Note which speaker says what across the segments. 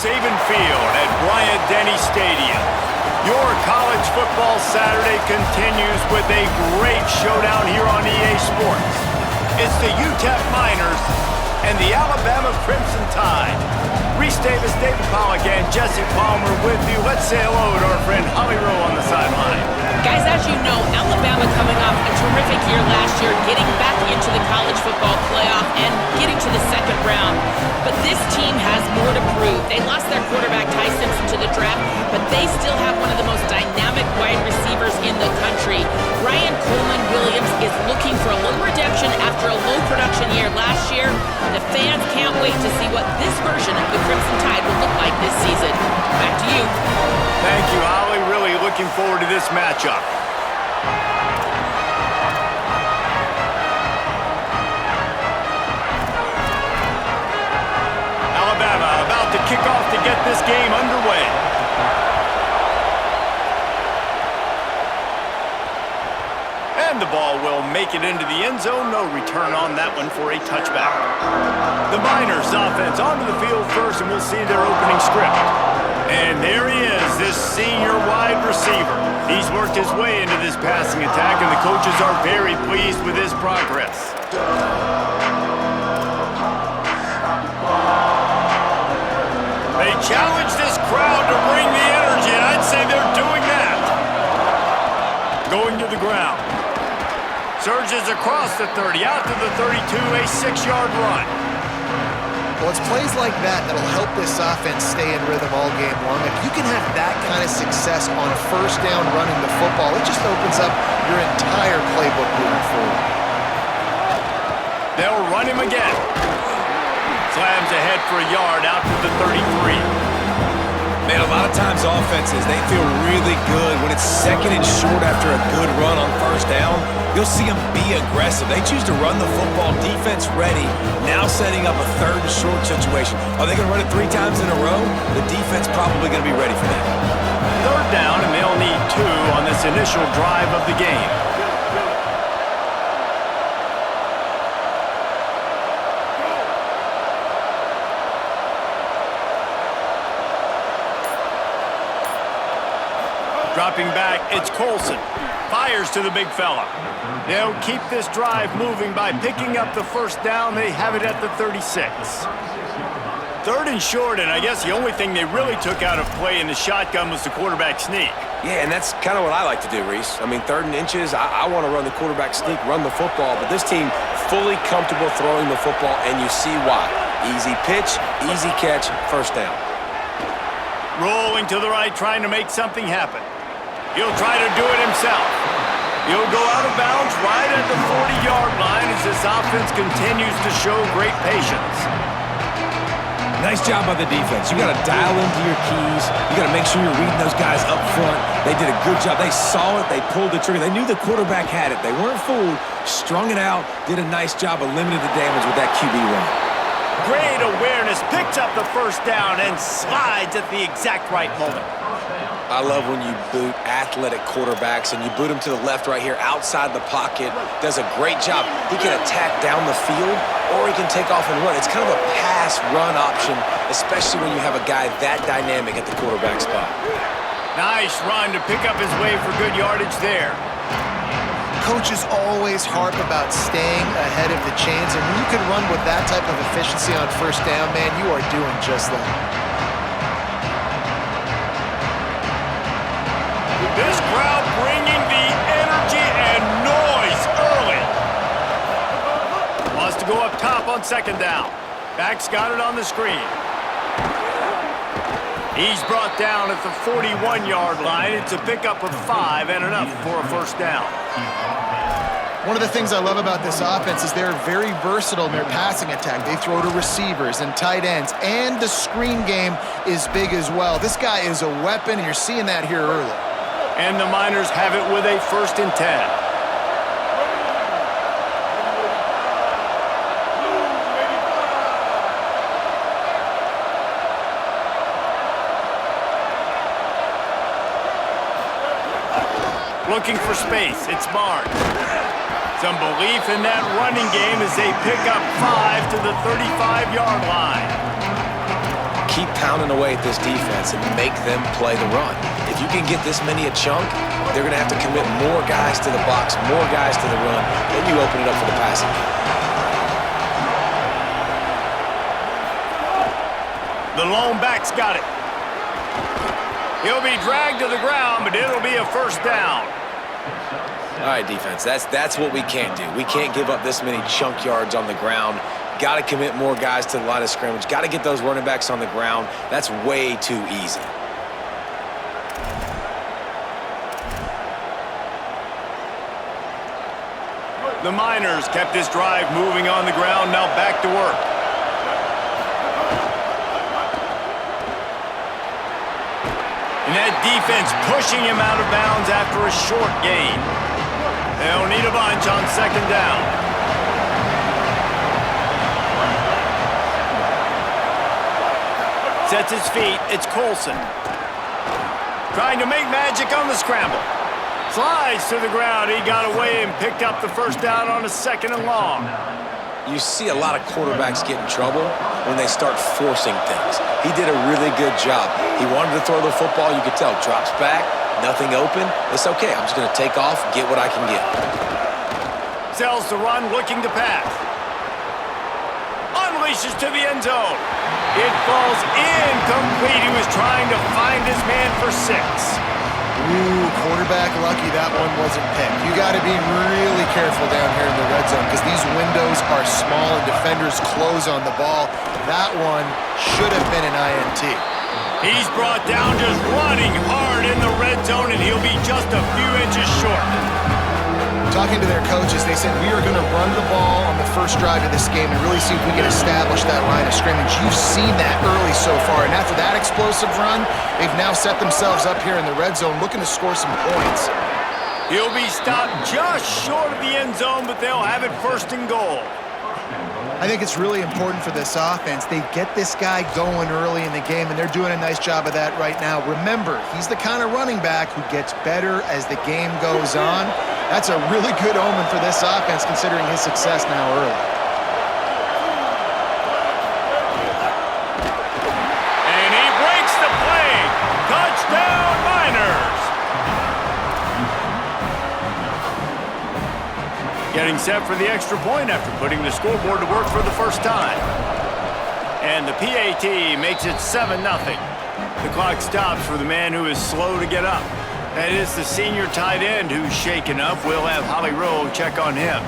Speaker 1: Saban Field at Bryant-Denny Stadium. Your college football Saturday continues with a great showdown here on EA Sports. It's the UTEP Miners and the Alabama Crimson Tide. Reese Davis, David Pollack, and Jesse Palmer with you. Let's say hello to our friend Holly Rowe on the sideline.
Speaker 2: Guys, as you know, Alabama coming off a terrific year last year, getting back into the college football playoff and getting to the second round. But this team has more to prove. They lost their quarterback, Ty Simpson, to the draft, but they still have one of the most dynamic wide receivers in the country. Ryan Coleman-Williams is looking for a little redemption after a low production year last year. The fans can't wait to see what this version of the Crimson Tide will look like this season. Back to you.
Speaker 1: Thank you, Holly. Really looking forward to this matchup. Alabama about to kick off to get this game underway. And the ball will make it into the end zone. No return on that one for a touchback. The Miners offense onto the field first, and we'll see their opening script. And there he is, this senior wide receiver. He's worked his way into this passing attack, and the coaches are very pleased with his progress. They challenge this crowd to bring the energy, and I'd say they're doing that. Going to the ground. Surges across the 30, out to the 32, a 6-yard run.
Speaker 3: Well, it's plays like that that'll help this offense stay in rhythm all game long. If you can have that kind of success on first down running the football, it just opens up your entire playbook moving forward.
Speaker 1: They'll run him again. Slams ahead for a yard out to the 33.
Speaker 4: Man, a lot of times offenses, they feel really good when it's second and short after a good run on first down. You'll see them be aggressive. They choose to run the football, defense ready, now setting up a third and short situation. Are they going to run it 3 times in a row? The defense probably going to be ready for that.
Speaker 1: Third down, and they'll need 2 on this initial drive of the game. Dropping back, it's Colson. Fires to the big fella. They'll keep this drive moving by picking up the first down. They have it at the 36. Third and short, and I guess the only thing they really took out of play in the shotgun was the quarterback sneak.
Speaker 4: Yeah, and that's kind of what I like to do, Reese. I mean, 3rd and inches, I want to run the quarterback sneak, run the football, but this team fully comfortable throwing the football, and you see why. Easy pitch, easy catch, first down.
Speaker 1: Rolling to the right, trying to make something happen. He'll try to do it himself. He'll go out of bounds right at the 40-yard line as this offense continues to show great patience.
Speaker 4: Nice job by the defense. You got to dial into your keys. You got to make sure you're reading those guys up front. They did a good job. They saw it. They pulled the trigger. They knew the quarterback had it. They weren't fooled. Strung it out. Did a nice job of limiting the damage with that QB run.
Speaker 1: Great awareness. Picks up the first down and slides at the exact right moment.
Speaker 4: I love when you boot athletic quarterbacks and you boot them to the left right here outside the pocket. Does a great job. He can attack down the field or he can take off and run. It's kind of a pass-run option, especially when you have a guy that dynamic at the quarterback spot.
Speaker 1: Nice run to pick up his way for good yardage there.
Speaker 3: Coaches always harp about staying ahead of the chains, and when you can run with that type of efficiency on first down, man, you are doing just that.
Speaker 1: This crowd bringing the energy and noise early. Wants to go up top on second down. Back's got it on the screen. He's brought down at the 41-yard line. It's a pickup of 5 and enough for a first down.
Speaker 3: One of the things I love about this offense is they're very versatile in their passing attack. They throw to receivers and tight ends, and the screen game is big as well. This guy is a weapon, and you're seeing that here early.
Speaker 1: And the Miners have it with a 1st and 10. Looking for space, it's Barnes. Some belief in that running game as they pick up 5 to the 35-yard line.
Speaker 4: keep pounding away at this defense and make them play the run. If you can get this many a chunk, they're going to have to commit more guys to the box, more guys to the run, then you open it up for the passing game.
Speaker 1: The lone back's got it. He'll be dragged to the ground, but it'll be a first down.
Speaker 4: All right, defense, that's what we can't do. We can't give up this many chunk yards on the ground. Got to commit more guys to the line of scrimmage. Got to get those running backs on the ground. That's way too easy.
Speaker 1: The Miners kept this drive moving on the ground, now back to work. And that defense pushing him out of bounds after a short gain. They'll need a bunch on second down. Sets his feet, it's Colson. Trying to make magic on the scramble. Slides to the ground, he got away and picked up the first down on a second and long.
Speaker 4: You see a lot of quarterbacks get in trouble when they start forcing things. He did a really good job. He wanted to throw the football, you could tell. Drops back, nothing open. It's okay, I'm just going to take off, get what I can get.
Speaker 1: Sells the run, looking to pass. Unleashes to the end zone. It falls incomplete. He was trying to find his man for 6.
Speaker 3: Ooh, quarterback lucky that one wasn't picked. You got to be really careful down here in the red zone because these windows are small and defenders close on the ball. That one should have been an INT.
Speaker 1: He's brought down just running hard in the red zone, and he'll be just a few inches short.
Speaker 3: Talking to their coaches, they said, we are going to run the ball on the first drive of this game and really see if we can establish that line of scrimmage. You've seen that early so far, and after that explosive run, they've now set themselves up here in the red zone looking to score some points.
Speaker 1: He'll be stopped just short of the end zone, but they'll have it first and goal.
Speaker 3: I think it's really important for this offense. They get this guy going early in the game, and they're doing a nice job of that right now. Remember, he's the kind of running back who gets better as the game goes on. That's a really good omen for this offense, considering his success now early.
Speaker 1: And he breaks the play. Touchdown, Miners. Getting set for the extra point after putting the scoreboard to work for the first time. And the PAT makes it 7-0. The clock stops for the man who is slow to get up. That is the senior tight end who's shaken up. We'll have Holly Rowe check on him.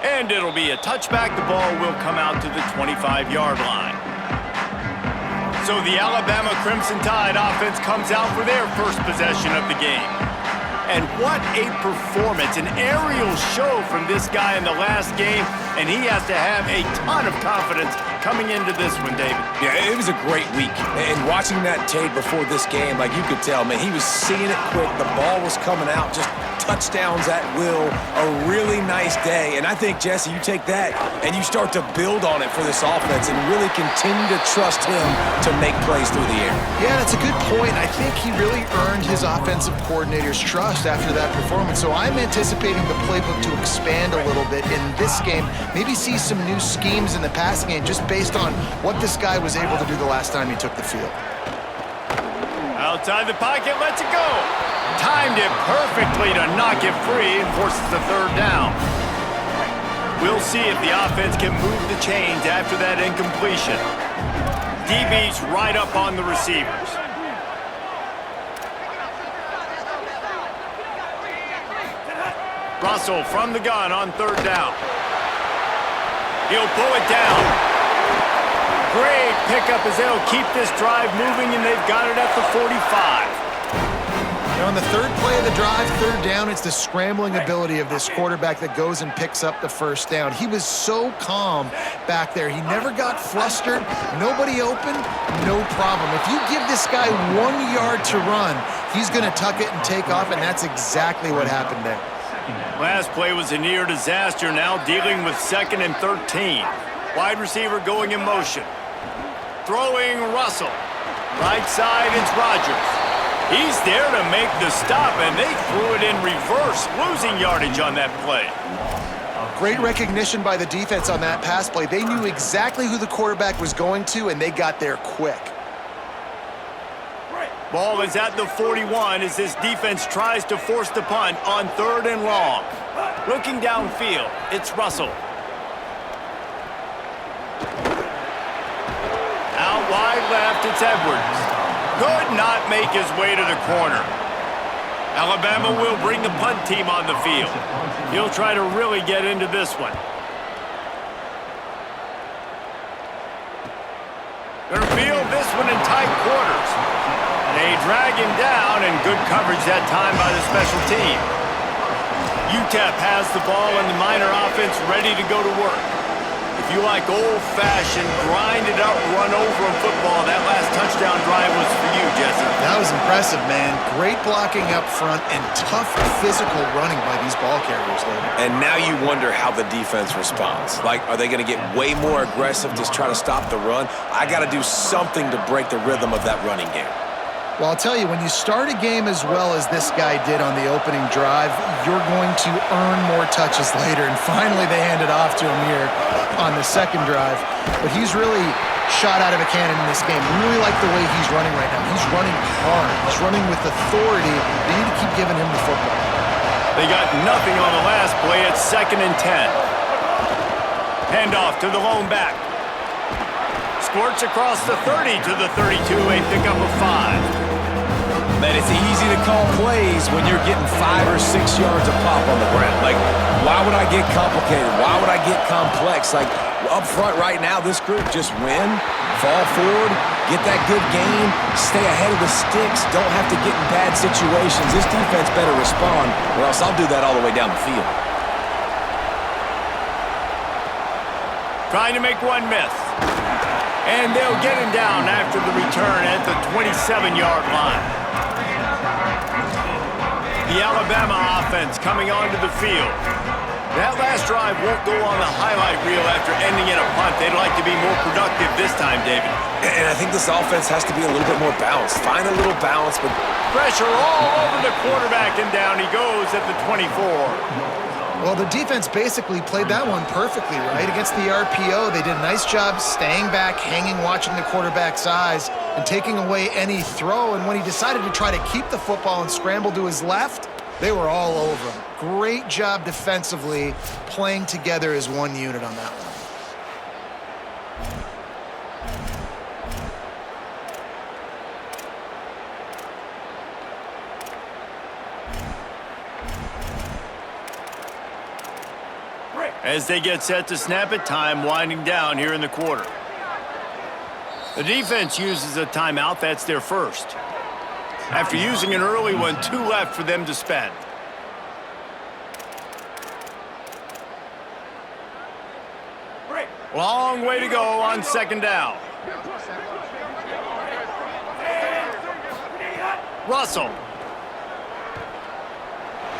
Speaker 1: And it'll be a touchback. The ball will come out to the 25-yard line. So the Alabama Crimson Tide offense comes out for their first possession of the game. And what a performance, an aerial show from this guy in the last game, and he has to have a ton of confidence coming into this one, David.
Speaker 4: Yeah, it was a great week. And watching that tape before this game, like you could tell, man, he was seeing it quick. The ball was coming out, just touchdowns at will. A really nice day. And I think, Jesse, you take that and you start to build on it for this offense and really continue to trust him to make plays through the air.
Speaker 3: Yeah, that's a good point. I think he really earned his offensive coordinator's trust after that performance. So I'm anticipating the playbook to expand a little bit in this game. Maybe see some new schemes in the passing game just based on what this guy was able to do the last time he took the field.
Speaker 1: Outside the pocket, lets it go. Timed it perfectly to knock it free and forces the third down. We'll see if the offense can move the chains after that incompletion. DB's right up on the receivers. Russell from the gun on third down. He'll pull it down. Great pickup as they'll keep this drive moving, and they've got it at the 45.
Speaker 3: Now on the third play of the drive, third down, it's the scrambling ability of this quarterback that goes and picks up the first down. He was so calm back there. He never got flustered. Nobody open, no problem. If you give this guy 1 yard to run, he's going to tuck it and take off, and that's exactly what happened there.
Speaker 1: Last play was a near disaster, now dealing with 2nd and 13. Wide receiver going in motion. Throwing Russell. Right side, it's Rodgers. He's there to make the stop, and they threw it in reverse, losing yardage on that play.
Speaker 3: Great recognition by the defense on that pass play. They knew exactly who the quarterback was going to, and they got there quick.
Speaker 1: Ball is at the 41 as this defense tries to force the punt on 3rd and long. Looking downfield, it's Russell. Out wide left, it's Edwards. Could not make his way to the corner. Alabama will bring the punt team on the field. He'll try to really get into this one. Gonna field this one in tight quarters. They drag him down, and good coverage that time by the special team. UTEP has the ball, and the Miner offense ready to go to work. If you like old-fashioned, grind-it-up, run-over football, that last touchdown drive was for you, Jesse.
Speaker 3: That was impressive, man. Great blocking up front and tough physical running by these ball carriers, though.
Speaker 4: And now you wonder how the defense responds. Like, are they going to get way more aggressive to try to stop the run? I got to do something to break the rhythm of that running game.
Speaker 3: Well, I'll tell you, when you start a game as well as this guy did on the opening drive, you're going to earn more touches later. And finally, they handed off to him here on the second drive. But he's really shot out of a cannon in this game. Really like the way he's running right now. He's running hard. He's running with authority. They need to keep giving him the football.
Speaker 1: They got nothing on the last play. It's 2nd and 10. Handoff to the lone back. Squirts across the 30 to the 32, a pickup of 5.
Speaker 4: Man, it's easy to call plays when you're getting 5 or 6 yards a pop on the ground. Like, why would I get complicated? Why would I get complex? Like, up front right now, this group just win, fall forward, get that good gain, stay ahead of the sticks, don't have to get in bad situations. This defense better respond, or else I'll do that all the way down the field.
Speaker 1: Trying to make one miss. And they'll get him down after the return at the 27-yard line. The Alabama offense coming onto the field. That last drive won't go on the highlight reel after ending in a punt. They'd like to be more productive this time, David.
Speaker 4: And I think this offense has to be a little bit more balanced. Find a little balance, but
Speaker 1: pressure all over the quarterback, and down he goes at the 24.
Speaker 3: Well, the defense basically played that one perfectly, right? Against the RPO, they did a nice job staying back, hanging, watching the quarterback's eyes, and taking away any throw. And when he decided to try to keep the football and scramble to his left, they were all over him. Great job defensively, playing together as one unit on that one.
Speaker 1: As they get set to snap it, time winding down here in the quarter. The defense uses a timeout. That's their first. After using an early one, 2 left for them to spend. Long way to go on 2nd down. Russell.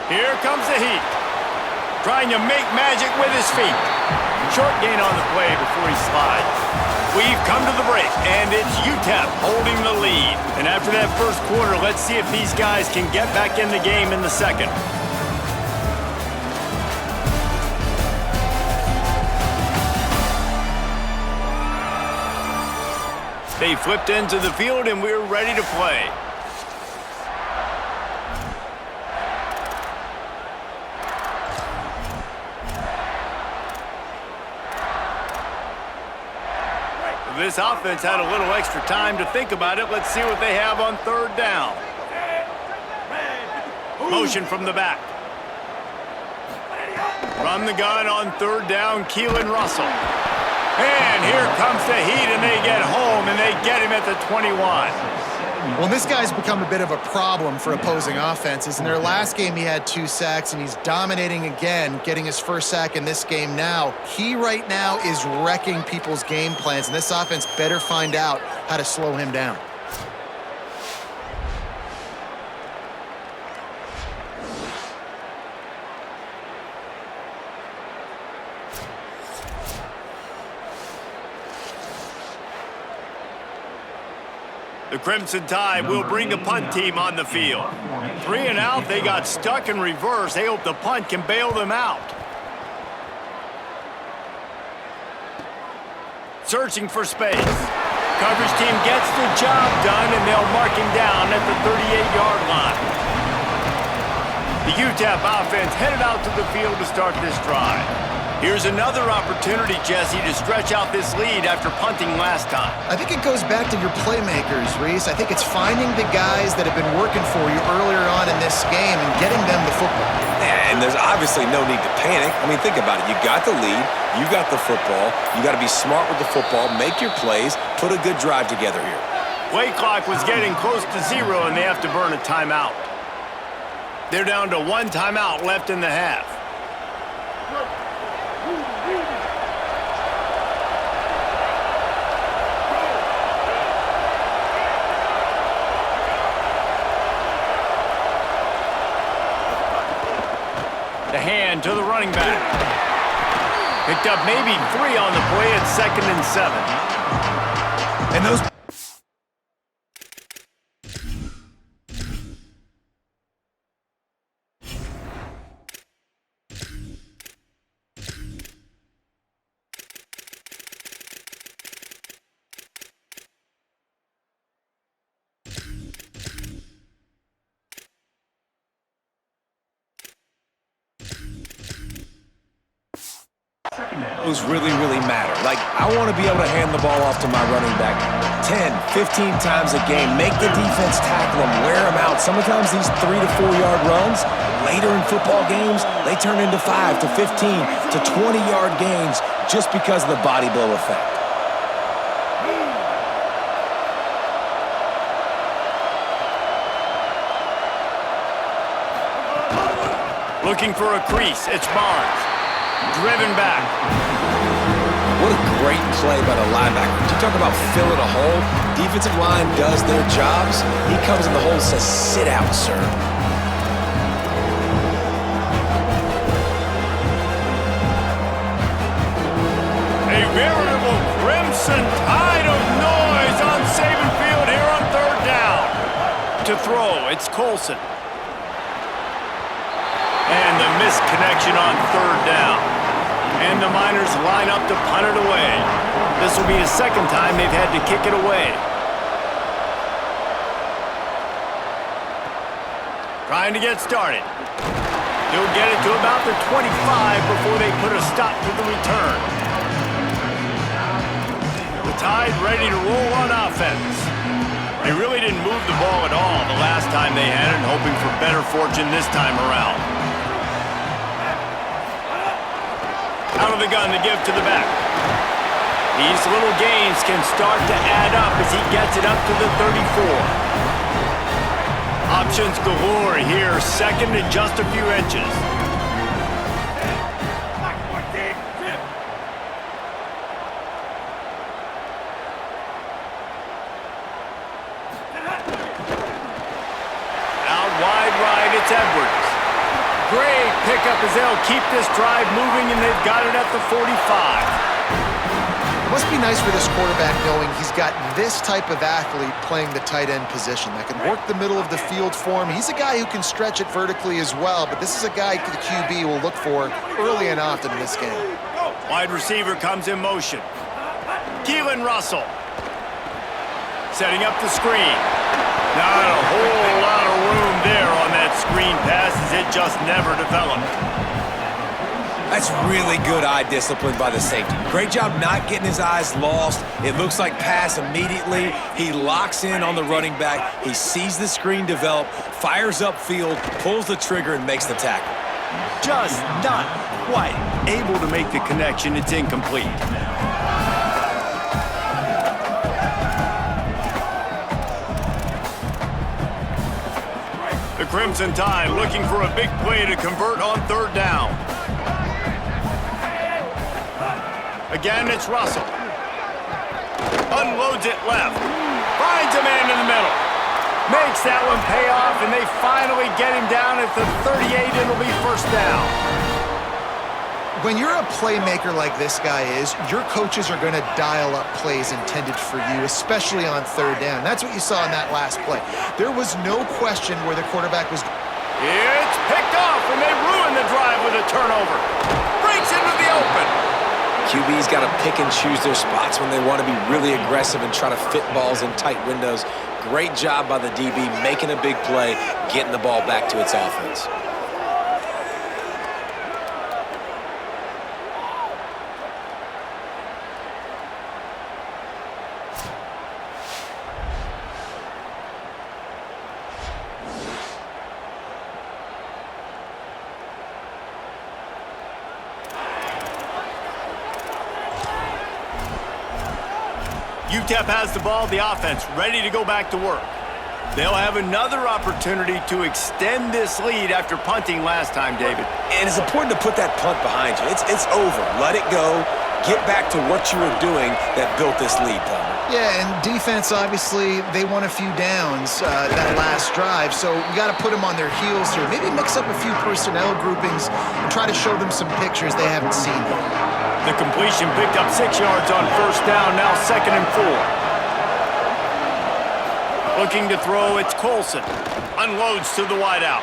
Speaker 1: Here comes the heat. Trying to make magic with his feet. Short gain on the play before he slides. We've come to the break, and it's UTEP holding the lead. And after that first quarter, let's see if these guys can get back in the game in the second. They flipped into the field, and we're ready to play. This offense had a little extra time to think about it. Let's see what they have on 3rd down. Motion from the back. From the gun on 3rd down, Keelan Russell. And here comes the heat, and they get home, and they get him at the 21.
Speaker 3: Well, this guy's become a bit of a problem for opposing offenses. In their last game, he had 2 sacks, and he's dominating again, getting his first sack in this game now. He right now is wrecking people's game plans, and this offense better find out how to slow him down.
Speaker 1: The Crimson Tide will bring the punt team on the field. 3 and out, they got stuck in reverse. They hope the punt can bail them out. Searching for space. Coverage team gets the job done, and they'll mark him down at the 38-yard line. The UTEP offense headed out to the field to start this drive. Here's another opportunity, Jesse, to stretch out this lead after punting last time.
Speaker 3: I think it goes back to your playmakers, Reese. I think it's finding the guys that have been working for you earlier on in this game and getting them the football.
Speaker 4: And there's obviously no need to panic. I mean, think about it. You got the lead. You got the football. You got to be smart with the football, make your plays, put a good drive together here.
Speaker 1: Play clock was getting close to 0, and they have to burn a timeout. They're down to 1 timeout left in the half. The hand to the running back. Picked up maybe 3 on the play at 2nd and 7.
Speaker 4: And those... Those really matter. Like, I want to be able to hand the ball off to my running back 10, 15 times a game. Make the defense tackle them, wear them out. Sometimes these 3 to 4 yard runs, later in football games, they turn into 5 to 15 to 20 yard gains just because of the body blow effect.
Speaker 1: Looking for a crease. It's Barnes. Driven back.
Speaker 4: What a great play by the linebacker. You talk about filling a hole. Defensive line does their jobs. He comes in the hole and says, sit out, sir.
Speaker 1: A veritable crimson tide of noise on Saban Field here on 3rd down. To throw, it's Colson. And the missed connection on 3rd down. And the Miners line up to punt it away. This will be the 2nd time they've had to kick it away. Trying to get started. He'll get it to about the 25 before they put a stop to the return. The Tide ready to roll on offense. They really didn't move the ball at all the last time they had it, hoping for better fortune this time around. Out of the gun to give to the back. These little gains can start to add up as he gets it up to the 34. Options galore here, 2nd and just a few inches. Out wide right, it's Edwards. Great pickup as they'll keep this drive moving, and they've got it at the 45.
Speaker 3: It must be nice for this quarterback knowing he's got this type of athlete playing the tight end position that can work the middle of the field for him. He's a guy who can stretch it vertically as well, but this is a guy the QB will look for early and often in this game.
Speaker 1: Wide receiver comes in motion. Keelan Russell. Setting up the screen. Not a whole lot of room there on that screen pass as it just never developed.
Speaker 4: That's really good eye discipline by the safety. Great job not getting his eyes lost. It looks like pass immediately. He locks in on the running back. He sees the screen develop, fires upfield, pulls the trigger, and makes the tackle.
Speaker 1: Just not quite able to make the connection. It's incomplete. The Crimson Tide looking for a big play to convert on 3rd down. Again, it's Russell. Unloads it left. Finds a man in the middle. Makes that one pay off, and they finally get him down at the 38. It'll be 1st down.
Speaker 3: When you're a playmaker like this guy is, your coaches are going to dial up plays intended for you, especially on third down. That's what you saw in that last play. There was no question where the quarterback was.
Speaker 1: It's picked off, and they ruin the drive with a turnover. Breaks into the open.
Speaker 4: QB's got to pick and choose their spots when they want to be really aggressive and try to fit balls in tight windows. Great job by the DB making a big play, getting the ball back to its offense.
Speaker 1: UTEP has the ball, the offense ready to go back to work. They'll have another opportunity to extend this lead after punting last time, David.
Speaker 4: And it's important to put that punt behind you. It's over. Let it go. Get back to what you were doing that built this lead, Palmer.
Speaker 3: Yeah, and defense, obviously, they won a few downs that last drive, so you got to put them on their heels here. Maybe mix up a few personnel groupings and try to show them some pictures they haven't seen yet.
Speaker 1: The completion picked up 6 yards on first down, now 2nd and 4. Looking to throw, it's Colson. Unloads to the wideout.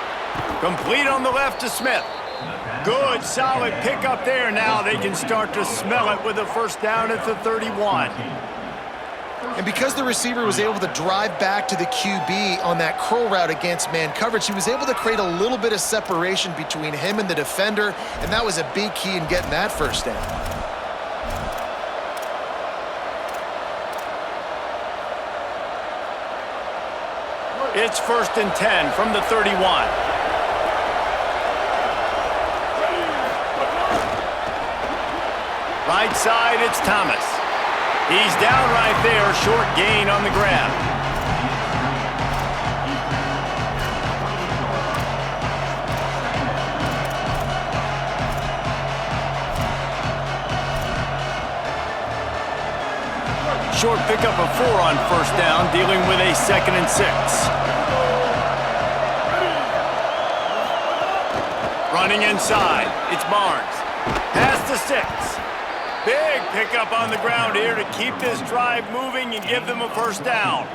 Speaker 1: Complete on the left to Smith. Good, solid pickup there. Now they can start to smell it with a first down at the 31.
Speaker 3: And because the receiver was able to drive back to the QB on that curl route against man coverage, he was able to create a little bit of separation between him and the defender, and that was a big key in getting that first down.
Speaker 1: It's 1st and 10 from the 31. Right side, it's Thomas. He's down right there, short gain on the grab. Short pickup of 4 on first down, dealing with a 2nd and 6. Running inside, it's Barnes. Pass to 6. Big pickup on the ground here to keep this drive moving and give them a first down.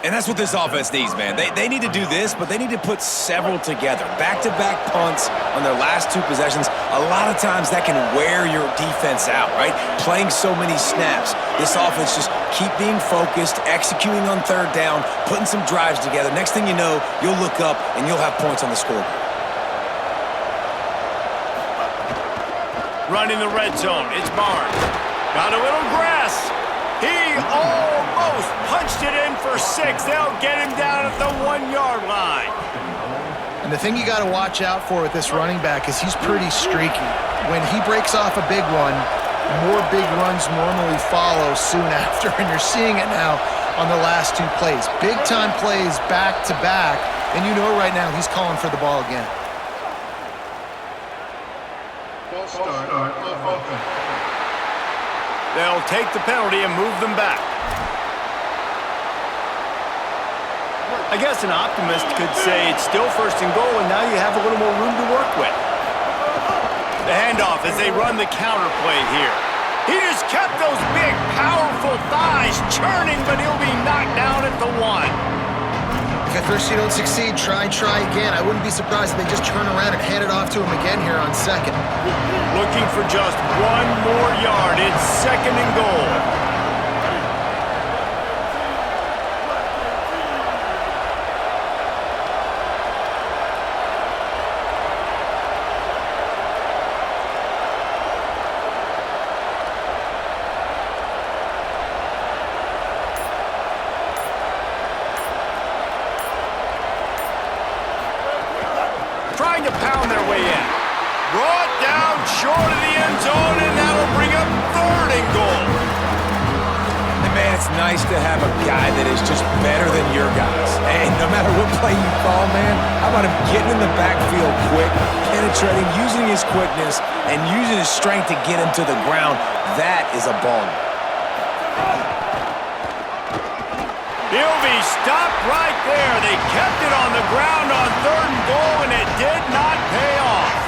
Speaker 4: And that's what this offense needs, man. They need to do this, but they need to put several together. Back-to-back punts on their last 2 possessions. A lot of times that can wear your defense out, right? Playing so many snaps. This offense just keep being focused, executing on third down, putting some drives together. Next thing you know, you'll look up and you'll have points on the scoreboard.
Speaker 1: Running the red zone, it's Barnes. Got a little grass. He almost punched it in for 6. They'll get him down at the 1-yard line.
Speaker 3: And the thing you got to watch out for with this running back is he's pretty streaky. When he breaks off a big one, more big runs normally follow soon after, and you're seeing it now on the last 2 plays. Big-time plays back-to-back, and you know right now he's calling for the ball again.
Speaker 1: They'll take the penalty and move them back. I guess an optimist could say it's still 1st and goal, and now you have a little more room to work with. The handoff as they run the counter play here. He just kept those big, powerful thighs churning, but he'll be knocked down at the 1.
Speaker 3: If at first you don't succeed, try again. I wouldn't be surprised if they just turn around and hand it off to him again here on 2nd.
Speaker 1: Looking for just 1 more yard. It's 2nd and goal. Trying to pound their way in. Brought down short of the end zone, and that'll bring up 3rd and goal.
Speaker 4: And man, it's nice to have a guy that is just better than your guys. And no matter what play you call, man, how about him getting in the backfield quick, penetrating, using his quickness, and using his strength to get him to the ground. That is a baller.
Speaker 1: He'll be stopped right there. They kept it on the ground on 3rd and goal, and it did not pay off.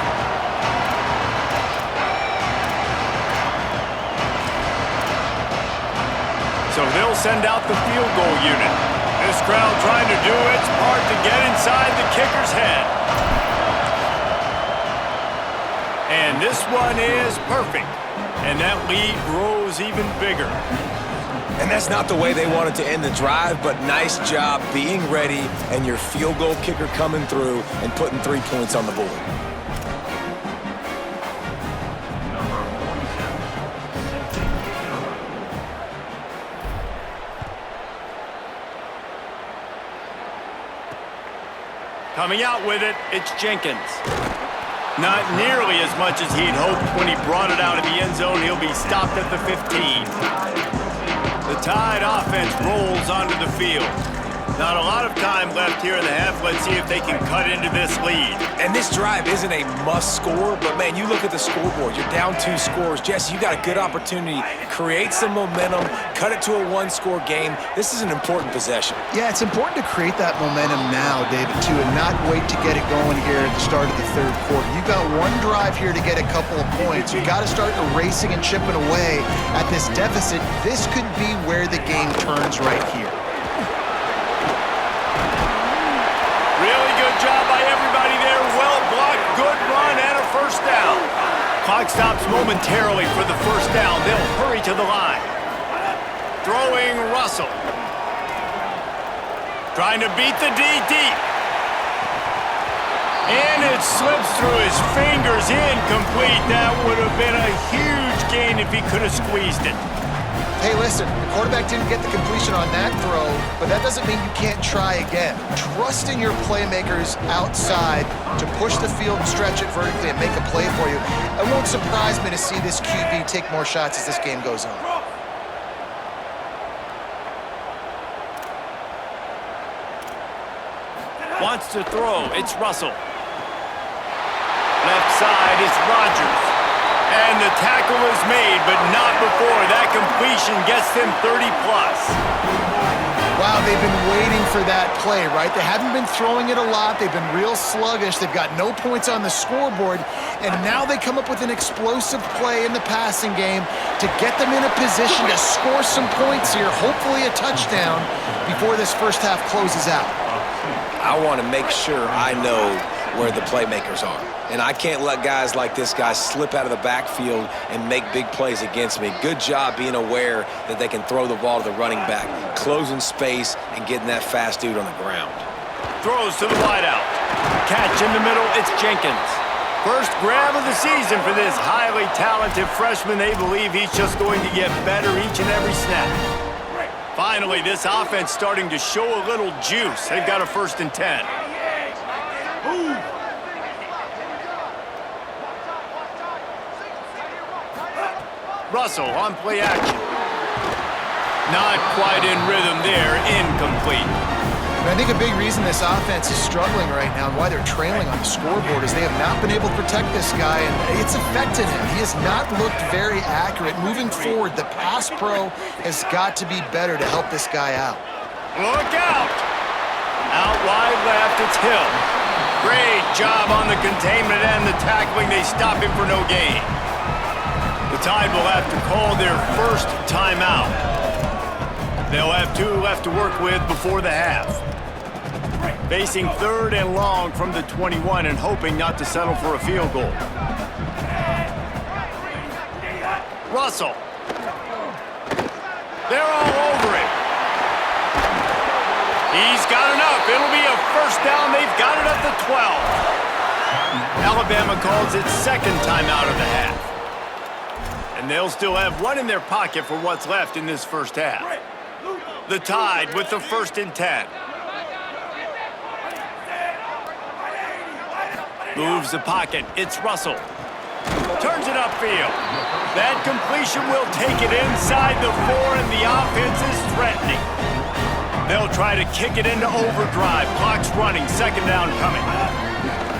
Speaker 1: send out the field goal unit. This crowd trying to do its part to get inside the kicker's head. And this one is perfect. And that lead grows even bigger.
Speaker 4: And that's not the way they wanted to end the drive, but nice job being ready and your field goal kicker coming through and putting 3 points on the board.
Speaker 1: Coming out with it, it's Jenkins. Not nearly as much as he'd hoped when he brought it out of the end zone. He'll be stopped at the 15. The Tide offense rolls onto the field. Not a lot of time left here in the half. Let's see if they can cut into this lead.
Speaker 4: And this drive isn't a must score, but man, you look at the scoreboard. You're down 2 scores. Jesse, you got a good opportunity. Create some momentum. Cut it to a 1-score game. This is an important possession.
Speaker 3: Yeah, it's important to create that momentum now, David, too, and not wait to get it going here at the start of the third quarter. You've got one drive here to get a couple of points. You've got to start racing and chipping away at this deficit. This could be where the game turns right here.
Speaker 1: Really good job by everybody there. Well blocked, good run, and a first down. Clock stops momentarily for the first down. They'll hurry to the line. Throwing Russell. Trying to beat the D deep. And it slips through his fingers, incomplete. That would have been a huge gain if he could have squeezed it.
Speaker 3: Hey, listen, the quarterback didn't get the completion on that throw, but that doesn't mean you can't try again. Trust in your playmakers outside to push the field and stretch it vertically and make a play for you. It won't surprise me to see this QB take more shots as this game goes on.
Speaker 1: Wants to throw. It's Russell. Left side is Rodgers. And the tackle is made, but not before that completion gets them 30-plus.
Speaker 3: Wow, they've been waiting for that play, right? They haven't been throwing it a lot. They've been real sluggish. They've got no points on the scoreboard. And now they come up with an explosive play in the passing game to get them in a position to score some points here, hopefully a touchdown, before this first half closes out.
Speaker 4: I want to make sure I know where the playmakers are. And I can't let guys like this guy slip out of the backfield and make big plays against me. Good job being aware that they can throw the ball to the running back, closing space and getting that fast dude on the ground.
Speaker 1: Throws to the wideout. Catch in the middle, it's Jenkins. First grab of the season for this highly talented freshman. They believe he's just going to get better each and every snap. Finally, this offense starting to show a little juice. They've got a 1st and 10. Russell on play action. Not quite in rhythm there, incomplete.
Speaker 3: I think a big reason this offense is struggling right now and why they're trailing on the scoreboard is they have not been able to protect this guy, and it's affected him. He has not looked very accurate. Moving forward, the pass pro has got to be better to help this guy out.
Speaker 1: Look out! Out wide left, it's Hill. Great job on the containment and the tackling. They stop him for no gain. The Tide will have to call their first timeout. They'll have 2 left to work with before the half. Facing 3rd and long from the 21 and hoping not to settle for a field goal. Russell. They're all over it. He's got enough. It'll be a first down. They've got it at the 12. Alabama calls its 2nd timeout of the half. And they'll still have 1 in their pocket for what's left in this first half. The Tide with the 1st and 10. Moves the pocket. It's Russell. Turns it upfield. That completion will take it inside the 4, and the offense is threatening. They'll try to kick it into overdrive. Clock's running. 2nd down coming.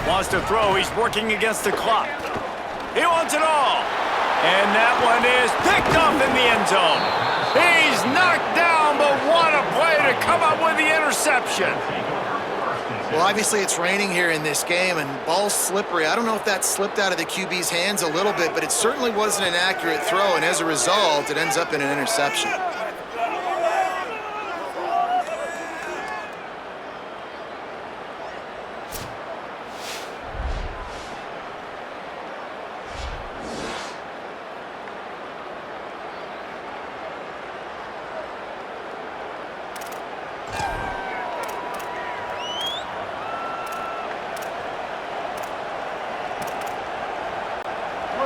Speaker 1: Wants to throw. He's working against the clock. He wants it all. And that one is picked up in the end zone. He's knocked down, but what a play to come up with the interception.
Speaker 3: Well, obviously it's raining here in this game, and ball's slippery. I don't know if that slipped out of the QB's hands a little bit, but it certainly wasn't an accurate throw, and as a result, it ends up in an interception.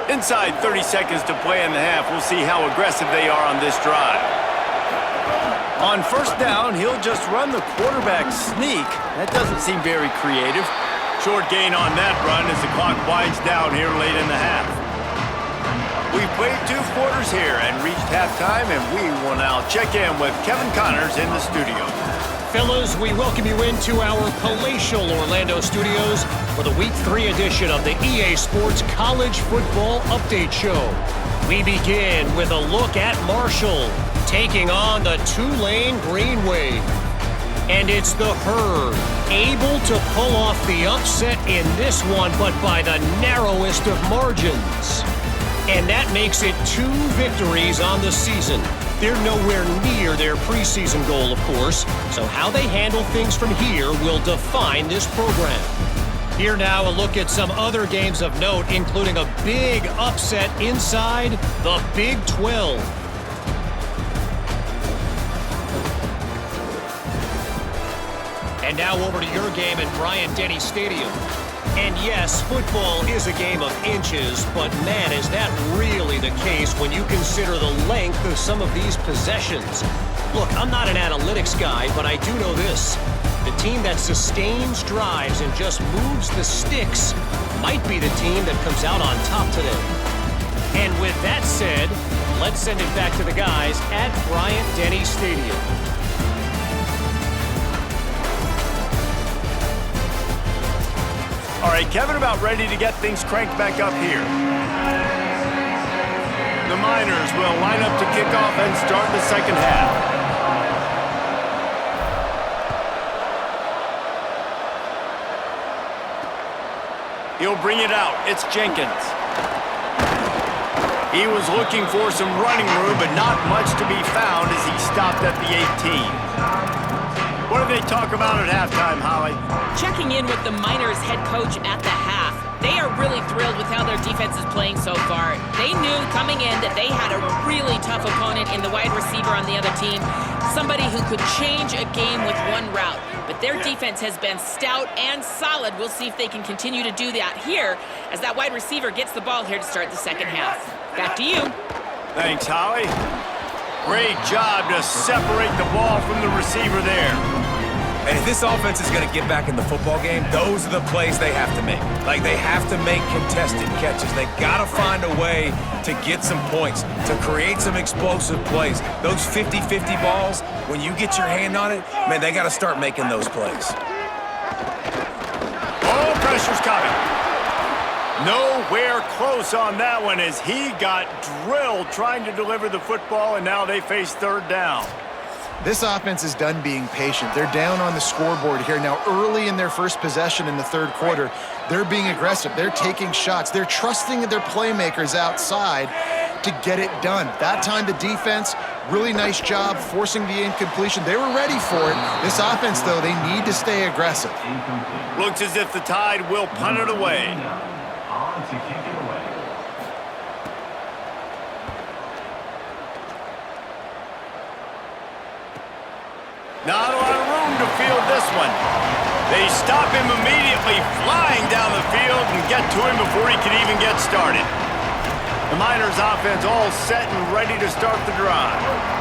Speaker 1: Inside 30 seconds to play in the half. We'll see how aggressive they are on this drive. On first down, he'll just run the quarterback sneak. That doesn't seem very creative. Short gain on that run as the clock winds down here late in the half. We've played 2 quarters here and reached halftime, and we will now check in with Kevin Connors in the studio.
Speaker 5: Fellas, we welcome you into our palatial Orlando studios for the Week 3 edition of the EA Sports College Football Update Show. We begin with a look at Marshall taking on the Tulane Green Wave. And it's the Herd able to pull off the upset in this one, but by the narrowest of margins. And that makes it 2 victories on the season. They're nowhere near their preseason goal, of course, so how they handle things from here will define this program. Here now, a look at some other games of note, including a big upset inside the Big 12. And now over to your game at Bryant-Denny Stadium. And yes, football is a game of inches, but man, is that really the case when you consider the length of some of these possessions. Look, I'm not an analytics guy, but I do know this. The team that sustains drives and just moves the sticks might be the team that comes out on top today. And with that said, let's send it back to the guys at Bryant-Denny Stadium.
Speaker 1: All right, Kevin, about ready to get things cranked back up here. The Miners will line up to kick off and start the second half. He'll bring it out. It's Jenkins. He was looking for some running room, but not much to be found as he stopped at the 18. What did they talk about at halftime, Holly?
Speaker 2: Checking in with the Miners head coach at the half. They are really thrilled with how their defense is playing so far. They knew coming in that they had a really tough opponent in the wide receiver on the other team, somebody who could change a game with one route. But their defense has been stout and solid. We'll see if they can continue to do that here as that wide receiver gets the ball here to start the second half. Back to you.
Speaker 1: Thanks, Holly. Great job to separate the ball from the receiver there.
Speaker 4: And if this offense is going to get back in the football game, those are the plays they have to make. Like, they have to make contested catches. They got to find a way to get some points, to create some explosive plays. Those 50-50 balls, when you get your hand on it, man, they got to start making those plays.
Speaker 1: Oh, pressure's coming. Nowhere close on that one as he got drilled trying to deliver the football, and now they face third down.
Speaker 3: This offense is done being patient. They're down on the scoreboard here. Now, early in their first possession in the third quarter, they're being aggressive. They're taking shots. They're trusting their playmakers outside to get it done. That time, the defense, really nice job forcing the incompletion. They were ready for it. This offense, though, they need to stay aggressive.
Speaker 1: Looks as if the Tide will punt it away. Not a lot of room to field this one. They stop him immediately, flying down the field and get to him before he can even get started. The Miners offense all set and ready to start the drive.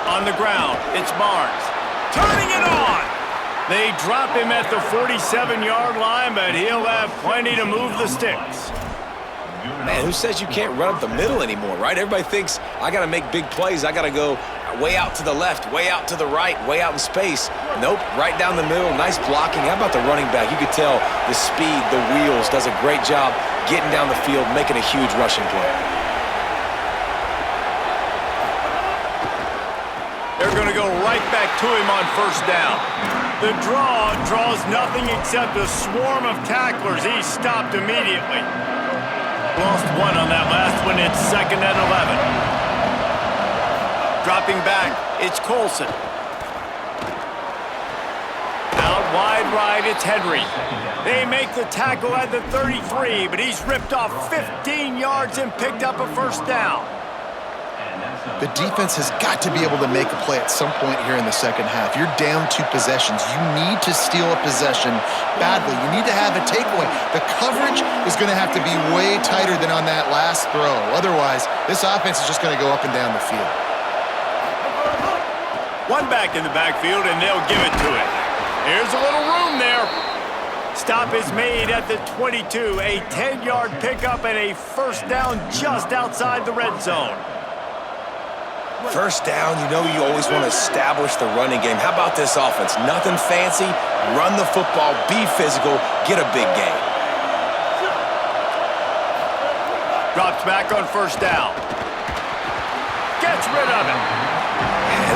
Speaker 1: On the ground, it's Barnes. Turning it on! They drop him at the 47-yard line, but he'll have plenty to move the sticks.
Speaker 4: Man, who says you can't run up the middle anymore, right? Everybody thinks, I got to make big plays. I got to go way out to the left, way out to the right, way out in space. Nope, right down the middle, nice blocking. How about the running back? You could tell the speed, the wheels, does a great job getting down the field, making a huge rushing play.
Speaker 1: They're going to go right back to him on first down. The draws nothing except a swarm of tacklers. He's stopped immediately. Lost one on that last one. It's 2nd and 11. Dropping back, it's Colson. Out wide right, it's Henry. They make the tackle at the 33, but he's ripped off 15 yards and picked up a first down.
Speaker 3: The defense has got to be able to make a play at some point here in the second half. You're down 2 possessions. You need to steal a possession badly. You need to have a takeaway. The coverage is going to have to be way tighter than on that last throw. Otherwise, this offense is just going to go up and down the field.
Speaker 1: One back in the backfield, and they'll give it to him. Here's a little room there. Stop is made at the 22. A 10-yard pickup and a first down just outside the red zone.
Speaker 4: First down, you know you always want to establish the running game. How about this offense? Nothing fancy. Run the football, be physical, get a big gain.
Speaker 1: Drops back on first down. Gets rid of it.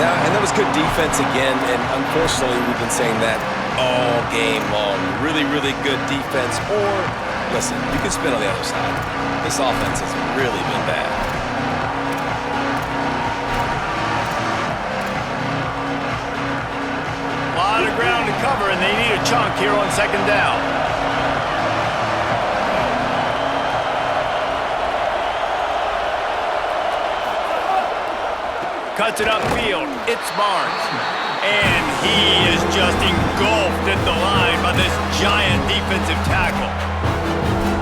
Speaker 4: And that was good defense again, and unfortunately we've been saying that all game long. Really, really good defense. Or, listen, you can spin on the other side. This offense has really been bad.
Speaker 1: A lot of ground to cover, and they need a chunk here on 2nd down. Cuts it upfield. It's Barnes. And he is just engulfed at the line by this giant defensive tackle.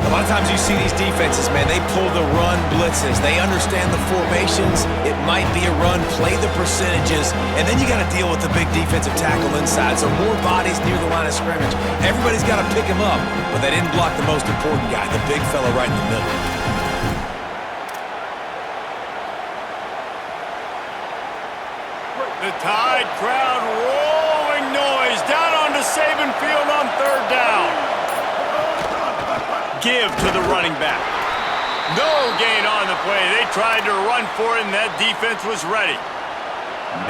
Speaker 4: A lot of times you see these defenses, man, they pull the run blitzes. They understand the formations. It might be a run, play the percentages, and then you got to deal with the big defensive tackle inside. So more bodies near the line of scrimmage. Everybody's got to pick him up, but they didn't block the most important guy, the big fella right in the middle.
Speaker 1: The Tide crowd rolling noise down onto Saban Field on 3rd down. Give to the running back. No gain on the play. They tried to run for it, and that defense was ready.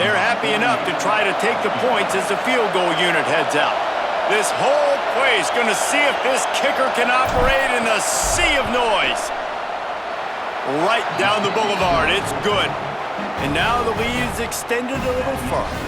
Speaker 1: They're happy enough to try to take the points as the field goal unit heads out. This whole place going to see if this kicker can operate in a sea of noise. Right down the boulevard. It's good. And now the lead is extended a little further.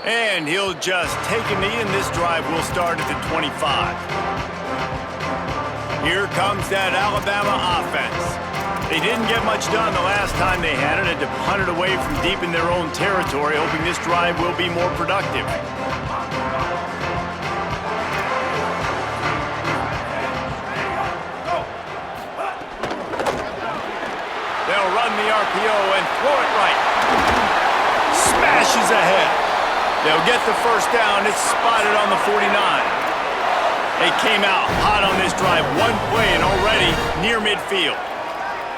Speaker 1: And he'll just take a knee, and this drive will start at the 25. Here comes that Alabama offense. They didn't get much done the last time they had it. Had to punt it away from deep in their own territory, hoping this drive will be more productive. They'll run the RPO and throw it right. Smashes ahead. They'll get the first down. It's spotted on the 49. They came out hot on this drive. One play and already near midfield.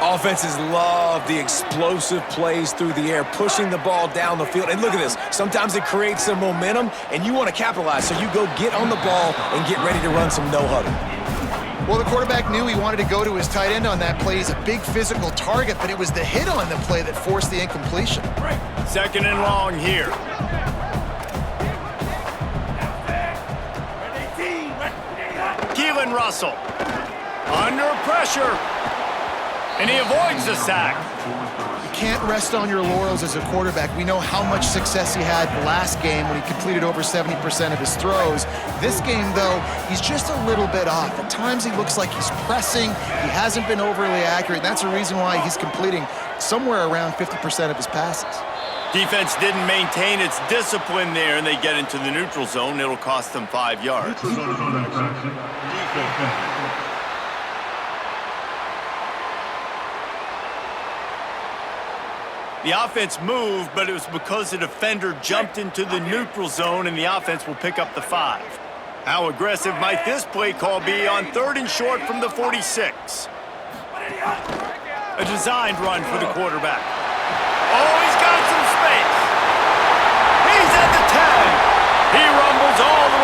Speaker 4: Offenses love the explosive plays through the air, pushing the ball down the field. And look at this. Sometimes it creates some momentum, and you want to capitalize. So you go get on the ball and get ready to run some no-huddle.
Speaker 3: Well, the quarterback knew he wanted to go to his tight end on that play. He's a big physical target, but it was the hit on the play that forced the incompletion.
Speaker 1: 2nd and long here. Keelan Russell under pressure, and he avoids the sack.
Speaker 3: You can't rest on your laurels as a quarterback. We know how much success he had last game when he completed over 70% of his throws. This game, though, he's just a little bit off. At times he looks like he's pressing. He hasn't been overly accurate. That's the reason why he's completing somewhere around 50% of his passes.
Speaker 1: Defense didn't maintain its discipline there, and they get into the neutral zone. It'll cost them 5 yards. The offense moved, but it was because the defender jumped into the neutral zone, and the offense will pick up the 5. How aggressive might this play call be on 3rd and short from the 46? A designed run for the quarterback. Oh, he's got some space. He's at the 10. He rumbles all the